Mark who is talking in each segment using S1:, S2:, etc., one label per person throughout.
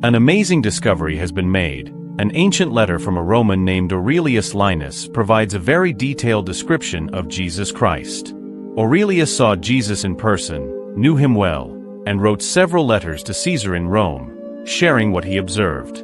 S1: An amazing discovery has been made. An ancient letter from a Roman named Aurelius Linus provides a very detailed description of Jesus Christ. Aurelius saw Jesus in person, knew him well, and wrote several letters to Caesar in Rome, sharing what he observed.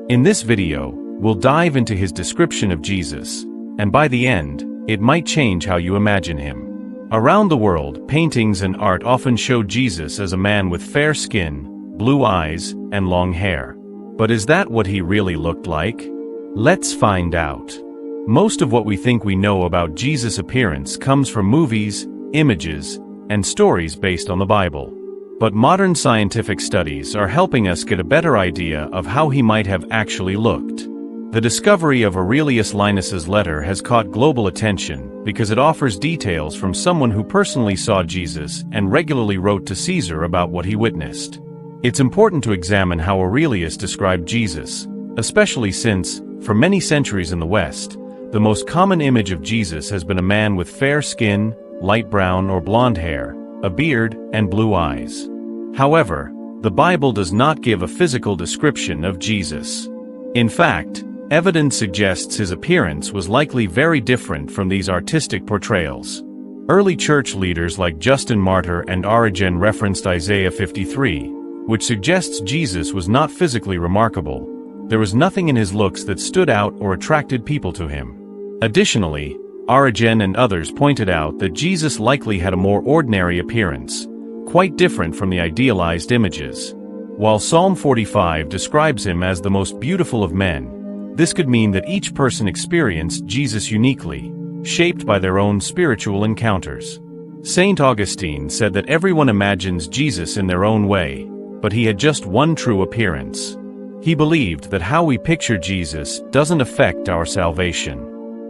S1: In this video, we'll dive into his description of Jesus, and by the end, it might change how you imagine him. Around the world, paintings and art often show Jesus as a man with fair skin, blue eyes, and long hair. But is that what he really looked like? Let's find out. Most of what we think we know about Jesus' appearance comes from movies, images, and stories based on the Bible. But modern scientific studies are helping us get a better idea of how he might have actually looked. The discovery of Aurelius Linus's letter has caught global attention because it offers details from someone who personally saw Jesus and regularly wrote to Caesar about what he witnessed. It's important to examine how Aurelius described Jesus, especially since, for many centuries in the West, the most common image of Jesus has been a man with fair skin, light brown or blonde hair, a beard, and blue eyes. However, the Bible does not give a physical description of Jesus. In fact, evidence suggests his appearance was likely very different from these artistic portrayals. Early church leaders like Justin Martyr and Origen referenced Isaiah 53, which suggests Jesus was not physically remarkable. There was nothing in his looks that stood out or attracted people to him. Additionally, Origen and others pointed out that Jesus likely had a more ordinary appearance, quite different from the idealized images. While Psalm 45 describes him as the most beautiful of men, this could mean that each person experienced Jesus uniquely, shaped by their own spiritual encounters. St. Augustine said that everyone imagines Jesus in their own way, but he had just one true appearance. He believed that how we picture Jesus doesn't affect our salvation.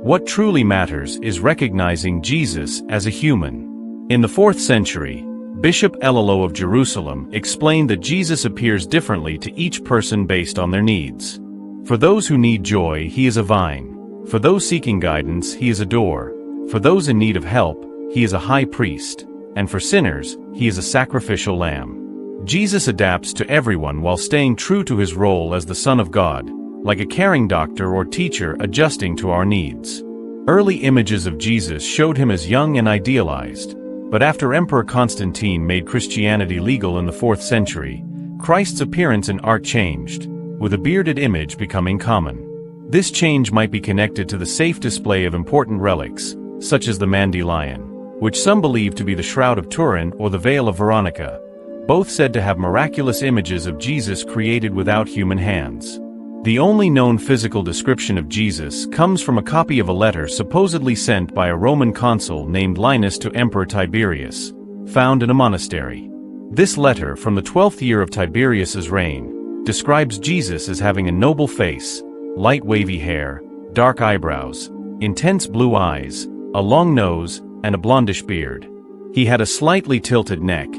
S1: What truly matters is recognizing Jesus as a human. In the 4th century, Bishop Elilo of Jerusalem explained that Jesus appears differently to each person based on their needs. For those who need joy, he is a vine. For those seeking guidance, he is a door. For those in need of help, he is a high priest. And for sinners, he is a sacrificial lamb. Jesus adapts to everyone while staying true to his role as the Son of God, like a caring doctor or teacher adjusting to our needs. Early images of Jesus showed him as young and idealized, but after Emperor Constantine made Christianity legal in the 4th century, Christ's appearance in art changed, with a bearded image becoming common. This change might be connected to the safe display of important relics, such as the Mandy lion, which some believe to be the Shroud of Turin or the Veil of Veronica, both said to have miraculous images of Jesus created without human hands. The only known physical description of Jesus comes from a copy of a letter supposedly sent by a Roman consul named Linus to Emperor Tiberius, found in a monastery. This letter, from the 12th year of Tiberius's reign, describes Jesus as having a noble face, light wavy hair, dark eyebrows, intense blue eyes, a long nose, and a blondish beard. He had a slightly tilted neck,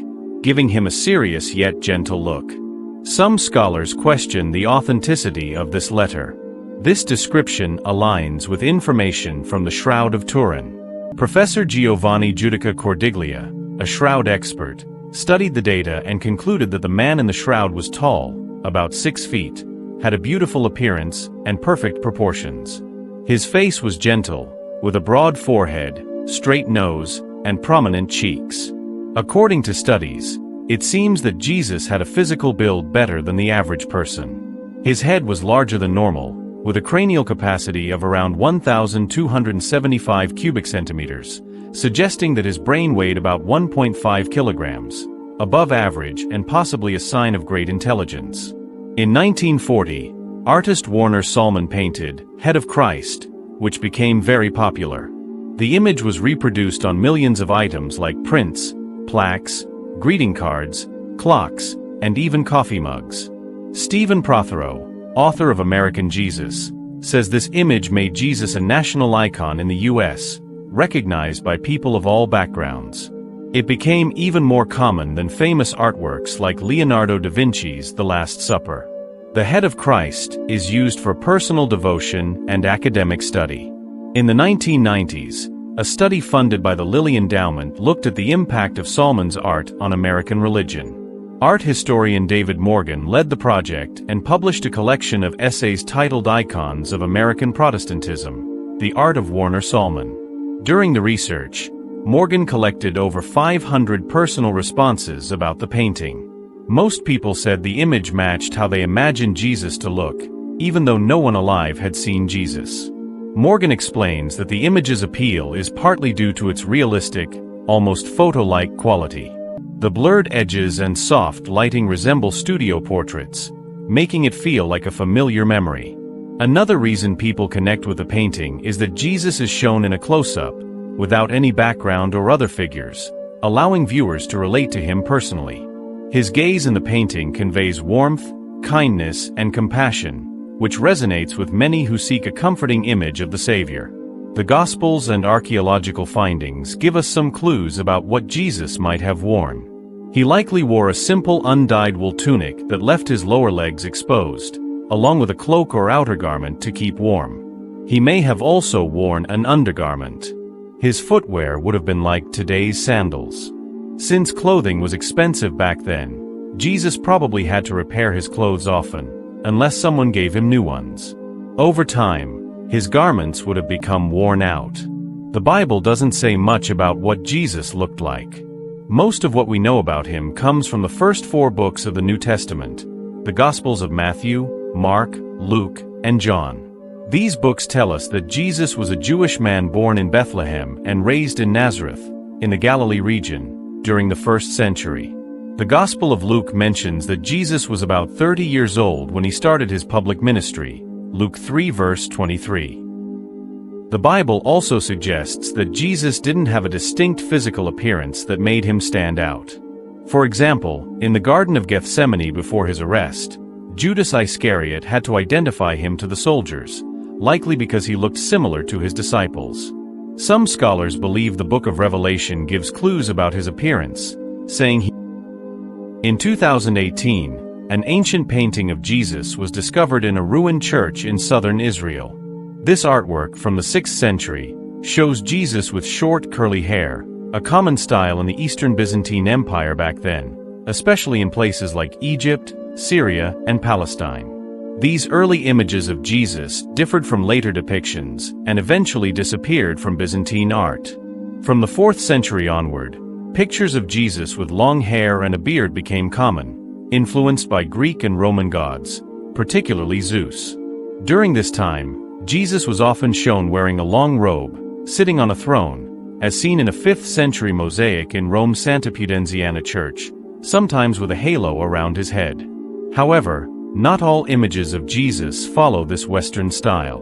S1: giving him a serious yet gentle look. Some scholars question the authenticity of this letter. This description aligns with information from the Shroud of Turin. Professor Giovanni Giudica Cordiglia, a shroud expert, studied the data and concluded that the man in the shroud was tall, about 6 feet, had a beautiful appearance and perfect proportions. His face was gentle, with a broad forehead, straight nose, and prominent cheeks. According to studies, it seems that Jesus had a physical build better than the average person. His head was larger than normal, with a cranial capacity of around 1,275 cubic centimeters, suggesting that his brain weighed about 1.5 kilograms, above average and possibly a sign of great intelligence. In 1940, artist Warner Salmon painted Head of Christ, which became very popular. The image was reproduced on millions of items like prints, plaques, greeting cards, clocks, and even coffee mugs. Stephen Prothero, author of American Jesus, says this image made Jesus a national icon in the U.S., recognized by people of all backgrounds. It became even more common than famous artworks like Leonardo da Vinci's The Last Supper. The head of Christ is used for personal devotion and academic study. In the 1990s, a study funded by the Lilly Endowment looked at the impact of Salmon's art on American religion. Art historian David Morgan led the project and published a collection of essays titled Icons of American Protestantism, The Art of Warner Sallman. During the research, Morgan collected over 500 personal responses about the painting. Most people said the image matched how they imagined Jesus to look, even though no one alive had seen Jesus. Morgan explains that the image's appeal is partly due to its realistic, almost photo-like quality. The blurred edges and soft lighting resemble studio portraits, making it feel like a familiar memory. Another reason people connect with the painting is that Jesus is shown in a close-up, without any background or other figures, allowing viewers to relate to him personally. His gaze in the painting conveys warmth, kindness, and compassion, which resonates with many who seek a comforting image of the Savior. The Gospels and archaeological findings give us some clues about what Jesus might have worn. He likely wore a simple undyed wool tunic that left his lower legs exposed, along with a cloak or outer garment to keep warm. He may have also worn an undergarment. His footwear would have been like today's sandals. Since clothing was expensive back then, Jesus probably had to repair his clothes often, unless someone gave him new ones. Over time, his garments would have become worn out. The Bible doesn't say much about what Jesus looked like. Most of what we know about him comes from the first 4 books of the New Testament, the Gospels of Matthew, Mark, Luke, and John. These books tell us that Jesus was a Jewish man born in Bethlehem and raised in Nazareth, in the Galilee region, during the 1st century. The Gospel of Luke mentions that Jesus was about 30 years old when he started his public ministry, Luke 3 verse 23. The Bible also suggests that Jesus didn't have a distinct physical appearance that made him stand out. For example, in the Garden of Gethsemane before his arrest, Judas Iscariot had to identify him to the soldiers, likely because he looked similar to his disciples. Some scholars believe the book of Revelation gives clues about his appearance, saying In 2018, an ancient painting of Jesus was discovered in a ruined church in southern Israel. This artwork from the 6th century shows Jesus with short curly hair, a common style in the Eastern Byzantine Empire back then, especially in places like Egypt, Syria, and Palestine. These early images of Jesus differed from later depictions and eventually disappeared from Byzantine art. From the 4th century onward, pictures of Jesus with long hair and a beard became common, influenced by Greek and Roman gods, particularly Zeus. During this time, Jesus was often shown wearing a long robe, sitting on a throne, as seen in a 5th century mosaic in Rome's Santa Pudenziana church, sometimes with a halo around his head. However, not all images of Jesus follow this Western style.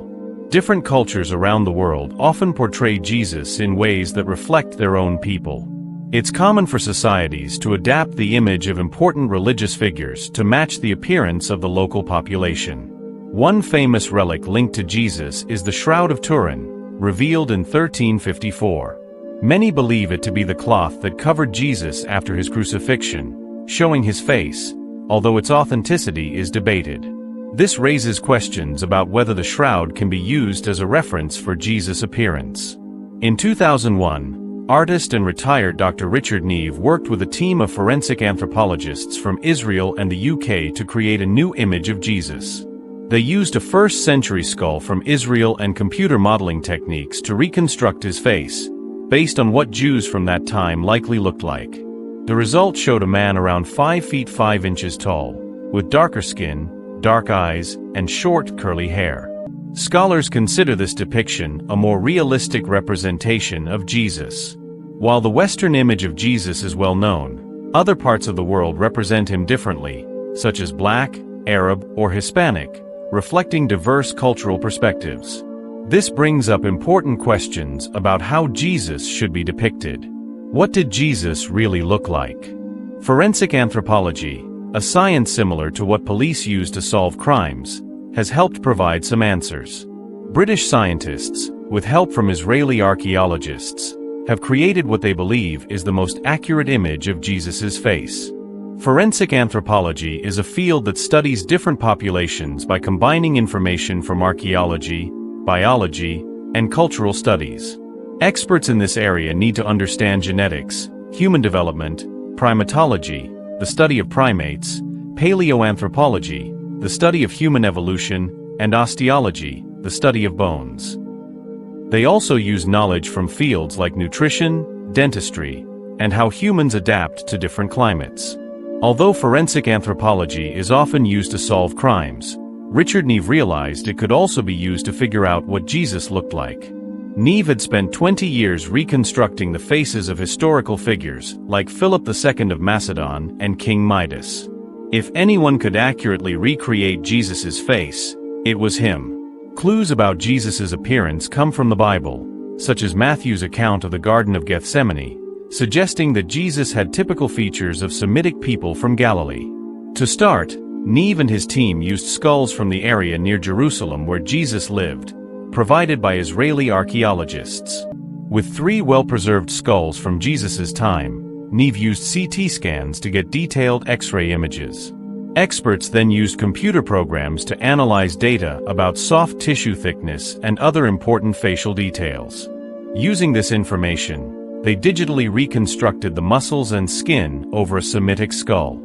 S1: Different cultures around the world often portray Jesus in ways that reflect their own people. It's common for societies to adapt the image of important religious figures to match the appearance of the local population. One famous relic linked to Jesus is the Shroud of Turin, revealed in 1354. Many believe it to be the cloth that covered Jesus after his crucifixion, showing his face, although its authenticity is debated. This raises questions about whether the shroud can be used as a reference for Jesus' appearance. In 2001, artist and retired Dr. Richard Neve worked with a team of forensic anthropologists from Israel and the UK to create a new image of Jesus. They used a 1st century skull from Israel and computer modeling techniques to reconstruct his face, based on what Jews from that time likely looked like. The result showed a man around 5 feet 5 inches tall, with darker skin, dark eyes, and short curly hair. Scholars consider this depiction a more realistic representation of Jesus. While the Western image of Jesus is well known, other parts of the world represent him differently, such as Black, Arab, or Hispanic, reflecting diverse cultural perspectives. This brings up important questions about how Jesus should be depicted. What did Jesus really look like? Forensic anthropology, a science similar to what police use to solve crimes, has helped provide some answers. British scientists, with help from Israeli archaeologists, have created what they believe is the most accurate image of Jesus' face. Forensic anthropology is a field that studies different populations by combining information from archaeology, biology, and cultural studies. Experts in this area need to understand genetics, human development, primatology, the study of primates, paleoanthropology, the study of human evolution, and osteology, the study of bones. They also use knowledge from fields like nutrition, dentistry, and how humans adapt to different climates. Although forensic anthropology is often used to solve crimes, Richard Neve realized it could also be used to figure out what Jesus looked like. Neve had spent 20 years reconstructing the faces of historical figures like Philip II of Macedon and King Midas. If anyone could accurately recreate Jesus's face, it was him. Clues about Jesus's appearance come from the Bible, such as Matthew's account of the Garden of Gethsemane, suggesting that Jesus had typical features of Semitic people from Galilee. To start, Neve and his team used skulls from the area near Jerusalem where Jesus lived, provided by Israeli archaeologists. With 3 well-preserved skulls from Jesus's time, Neve used CT scans to get detailed X-ray images. Experts then used computer programs to analyze data about soft tissue thickness and other important facial details. Using this information, they digitally reconstructed the muscles and skin over a Semitic skull.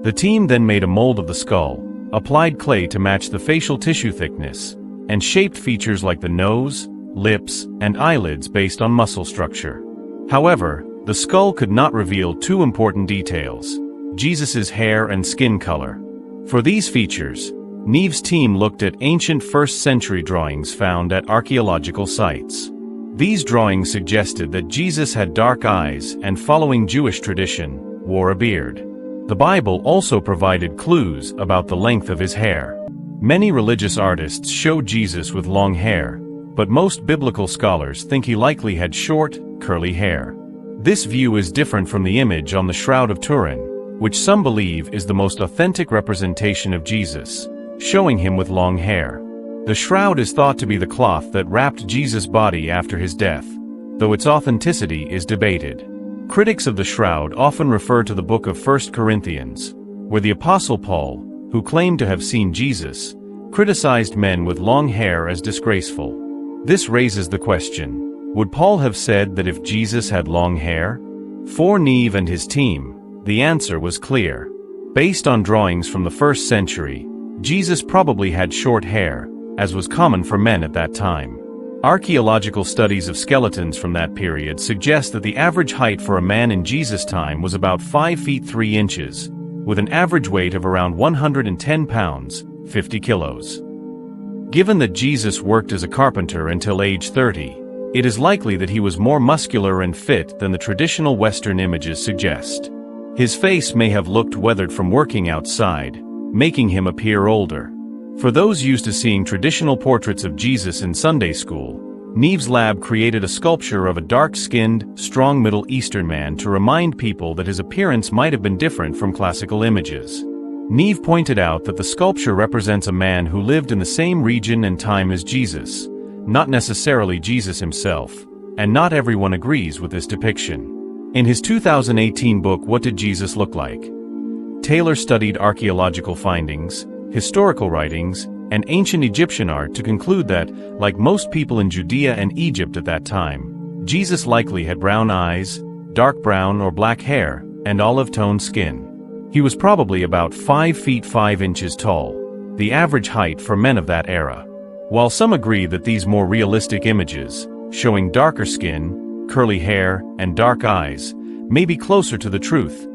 S1: The team then made a mold of the skull, applied clay to match the facial tissue thickness, and shaped features like the nose, lips, and eyelids based on muscle structure. However, the skull could not reveal 2 important details: Jesus's hair and skin color. For these features, Neve's team looked at ancient 1st century drawings found at archaeological sites. These drawings suggested that Jesus had dark eyes and, following Jewish tradition, wore a beard. The Bible also provided clues about the length of his hair. Many religious artists show Jesus with long hair, but most biblical scholars think he likely had short, curly hair. This view is different from the image on the Shroud of Turin, which some believe is the most authentic representation of Jesus, showing him with long hair. The shroud is thought to be the cloth that wrapped Jesus' body after his death, though its authenticity is debated. Critics of the shroud often refer to the book of 1 Corinthians, where the Apostle Paul, who claimed to have seen Jesus, criticized men with long hair as disgraceful. This raises the question, would Paul have said that if Jesus had long hair? For Neve and his team, the answer was clear. Based on drawings from the 1st century, Jesus probably had short hair, as was common for men at that time. Archaeological studies of skeletons from that period suggest that the average height for a man in Jesus' time was about 5 feet 3 inches, with an average weight of around 110 pounds, 50 kilos. Given that Jesus worked as a carpenter until age 30, it is likely that he was more muscular and fit than the traditional Western images suggest. His face may have looked weathered from working outside, making him appear older. For those used to seeing traditional portraits of Jesus in Sunday school, Neve's lab created a sculpture of a dark-skinned, strong Middle Eastern man to remind people that his appearance might have been different from classical images. Neve pointed out that the sculpture represents a man who lived in the same region and time as Jesus, not necessarily Jesus himself, and not everyone agrees with this depiction. In his 2018 book What Did Jesus Look Like?, Taylor studied archaeological findings, historical writings, and ancient Egyptian art to conclude that, like most people in Judea and Egypt at that time, Jesus likely had brown eyes, dark brown or black hair, and olive-toned skin. He was probably about 5 feet 5 inches tall, the average height for men of that era. While some agree that these more realistic images, showing darker skin, curly hair, and dark eyes, may be closer to the truth,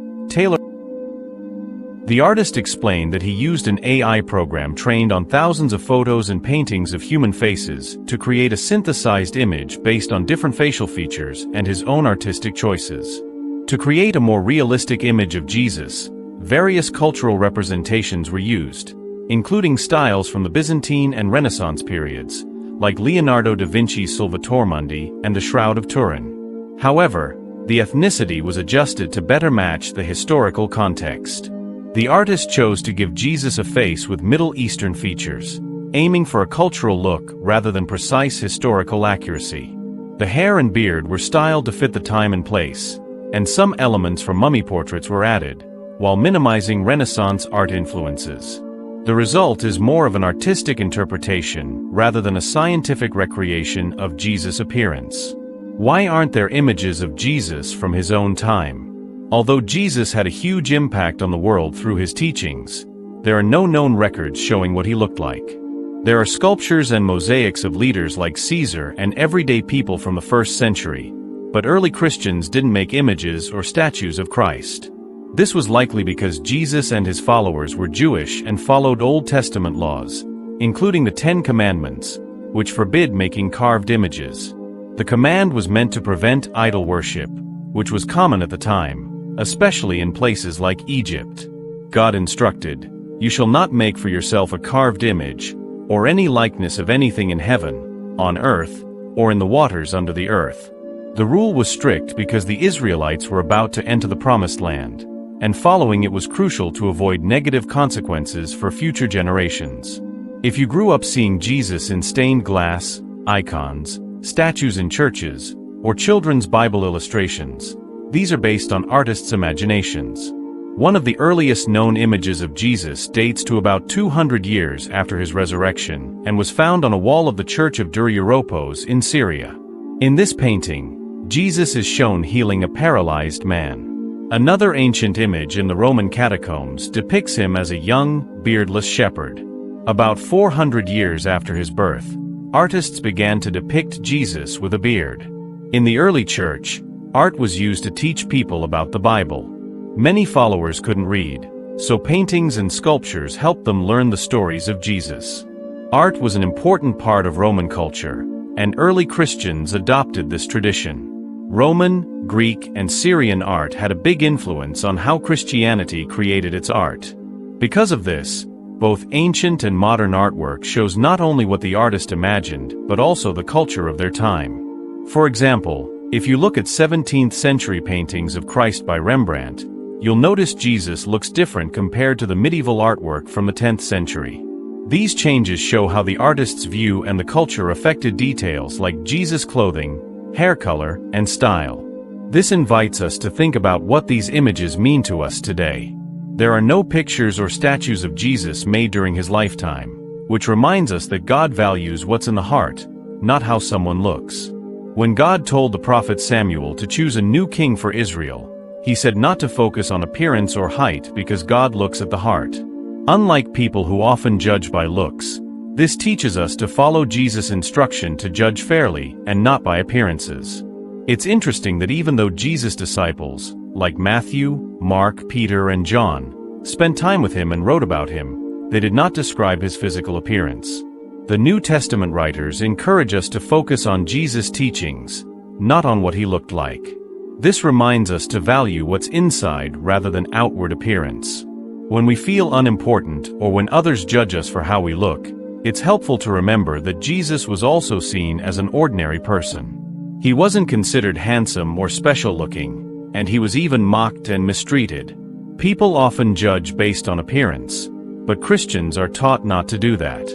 S1: the artist explained that he used an AI program trained on thousands of photos and paintings of human faces to create a synthesized image based on different facial features and his own artistic choices. To create a more realistic image of Jesus, various cultural representations were used, including styles from the Byzantine and Renaissance periods, like Leonardo da Vinci's Salvator Mundi and the Shroud of Turin. However, the ethnicity was adjusted to better match the historical context. The artist chose to give Jesus a face with Middle Eastern features, aiming for a cultural look rather than precise historical accuracy. The hair and beard were styled to fit the time and place, and some elements from mummy portraits were added, while minimizing Renaissance art influences. The result is more of an artistic interpretation rather than a scientific recreation of Jesus' appearance. Why aren't there images of Jesus from his own time? Although Jesus had a huge impact on the world through his teachings, there are no known records showing what he looked like. There are sculptures and mosaics of leaders like Caesar and everyday people from the 1st century, but early Christians didn't make images or statues of Christ. This was likely because Jesus and his followers were Jewish and followed Old Testament laws, including the 10 Commandments, which forbid making carved images. The command was meant to prevent idol worship, which was common at the time, especially in places like Egypt. God instructed, "You shall not make for yourself a carved image, or any likeness of anything in heaven, on earth, or in the waters under the earth." The rule was strict because the Israelites were about to enter the Promised Land, and following it was crucial to avoid negative consequences for future generations. If you grew up seeing Jesus in stained glass, icons, statues in churches, or children's Bible illustrations, these are based on artists' imaginations. One of the earliest known images of Jesus dates to about 200 years after his resurrection and was found on a wall of the Church of Dura-Europos in Syria. In this painting, Jesus is shown healing a paralyzed man. Another ancient image in the Roman catacombs depicts him as a young, beardless shepherd. About 400 years after his birth, artists began to depict Jesus with a beard. In the early church, art was used to teach people about the Bible. Many followers couldn't read, so paintings and sculptures helped them learn the stories of Jesus. Art was an important part of Roman culture, and early Christians adopted this tradition. Roman, Greek, and Syrian art had a big influence on how Christianity created its art. Because of this, both ancient and modern artwork shows not only what the artist imagined, but also the culture of their time. For example, if you look at 17th century paintings of Christ by Rembrandt, you'll notice Jesus looks different compared to the medieval artwork from the 10th century. These changes show how the artist's view and the culture affected details like Jesus' clothing, hair color, and style. This invites us to think about what these images mean to us today. There are no pictures or statues of Jesus made during his lifetime, which reminds us that God values what's in the heart, not how someone looks. When God told the prophet Samuel to choose a new king for Israel, he said not to focus on appearance or height because God looks at the heart. Unlike people who often judge by looks, this teaches us to follow Jesus' instruction to judge fairly and not by appearances. It's interesting that even though Jesus' disciples, like Matthew, Mark, Peter, and John, spent time with him and wrote about him, they did not describe his physical appearance. The New Testament writers encourage us to focus on Jesus' teachings, not on what he looked like. This reminds us to value what's inside rather than outward appearance. When we feel unimportant or when others judge us for how we look, it's helpful to remember that Jesus was also seen as an ordinary person. He wasn't considered handsome or special-looking, and he was even mocked and mistreated. People often judge based on appearance, but Christians are taught not to do that.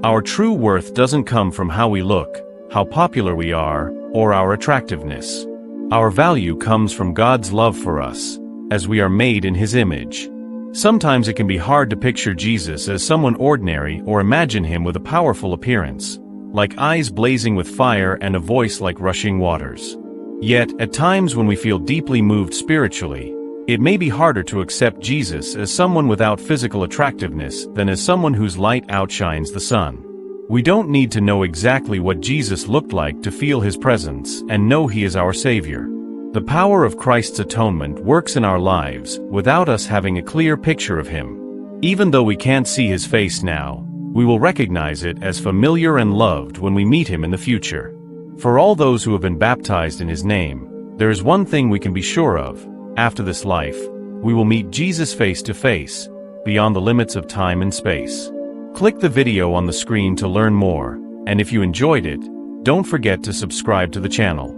S1: Our true worth doesn't come from how we look, how popular we are, or our attractiveness. Our value comes from God's love for us, as we are made in his image. Sometimes it can be hard to picture Jesus as someone ordinary or imagine him with a powerful appearance, like eyes blazing with fire and a voice like rushing waters. Yet, at times when we feel deeply moved spiritually, it may be harder to accept Jesus as someone without physical attractiveness than as someone whose light outshines the sun. We don't need to know exactly what Jesus looked like to feel his presence and know he is our Savior. The power of Christ's atonement works in our lives without us having a clear picture of him. Even though we can't see his face now, we will recognize it as familiar and loved when we meet him in the future. For all those who have been baptized in his name, there is one thing we can be sure of: after this life, we will meet Jesus face to face, beyond the limits of time and space. Click the video on the screen to learn more, and if you enjoyed it, don't forget to subscribe to the channel.